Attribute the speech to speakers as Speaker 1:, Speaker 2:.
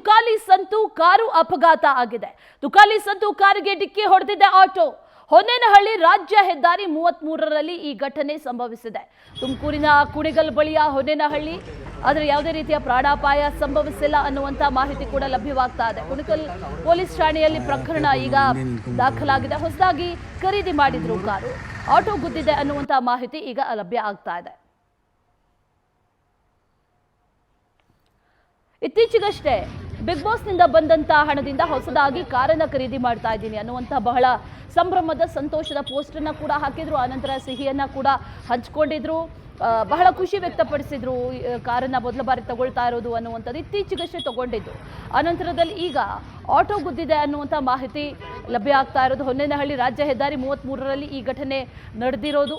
Speaker 1: Tukali Santu car ಅಪಘಾತ ಆಗಿದೆ. ತುಕಾಲಿ ಸಂತು ಕಾರಿಗೆ ಡಿಕ್ಕಿ ಹೊಡೆದಿದೆ ಆಟೋ. ಹೊನ್ನೇನಹಳ್ಳಿ ರಾಜ್ಯ ಹೆದ್ದಾರಿ 33ರಲ್ಲಿ ಈ ಘಟನೆ ಸಂಭವಿಸಿದೆ. ತುಮಕೂರಿನ ಕುಣಿಗಲ್ ಬಳಿಯ ಹೊನ್ನೇನಹಳ್ಳಿ. ಆದರೆ ಯಾವುದೇ ರೀತಿಯ ಪ್ರಾಣಾಪಾಯ ಸಂಭವಿಸಿಲ್ಲ ಅನ್ನುವಂತ ಮಾಹಿತಿ ಕೂಡ ಲಭ್ಯವಾಗ್ತಾ ಇದೆ. ಕುಣಿಗಲ್ ಪೊಲೀಸ್ ಠಾಣೆಯಲ್ಲಿ ಪ್ರಕರಣ ಈಗ ದಾಖಲಾಗಿದೆ. ಹೊಸದಾಗಿ ಖರೀದಿ ಮಾಡಿದ್ರು ಕಾರು, ಆಟೋ ಗುದ್ದಿದೆ ಅನ್ನುವಂತ ಮಾಹಿತಿ ಈಗ ಲಭ್ಯ ಆಗ್ತಾ ಇದೆ. ಇತ್ತೀಚೆಗಷ್ಟೇ ಬಿಗ್ ಬಾಸ್ನಿಂದ ಬಂದಂತ ಹಣದಿಂದ ಹೊಸದಾಗಿ ಕಾರನ್ನ ಖರೀದಿ ಮಾಡ್ತಾ ಇದ್ದೀನಿ ಅನ್ನುವಂಥ ಬಹಳ ಸಂಭ್ರಮದ ಸಂತೋಷದ ಪೋಸ್ಟರ್ನ ಕೂಡ ಹಾಕಿದ್ರು. ಆನಂತರ ಸಿಹಿಯನ್ನ ಕೂಡ ಹಂಚ್ಕೊಂಡಿದ್ರು. ಬಹಳ ಖುಷಿ ವ್ಯಕ್ತಪಡಿಸಿದ್ರು. ಕಾರನ್ನ ಮೊದಲ ಬಾರಿ ತಗೊಳ್ತಾ ಇರೋದು ಅನ್ನುವಂಥದ್ದು ಇತ್ತೀಚೆಗಷ್ಟೇ ತಗೊಂಡಿದ್ದು. ಆನಂತರದಲ್ಲಿ ಈಗ ಆಟೋ ಗುದ್ದಿದೆ ಅನ್ನುವಂಥ ಮಾಹಿತಿ ಲಭ್ಯ ಆಗ್ತಾ ಇರೋದು. ಹೊನ್ನೇನಹಳ್ಳಿ ರಾಜ್ಯ ಹೆದ್ದಾರಿ 33ರಲ್ಲಿ ಈ ಘಟನೆ ನಡೆದಿರೋದು.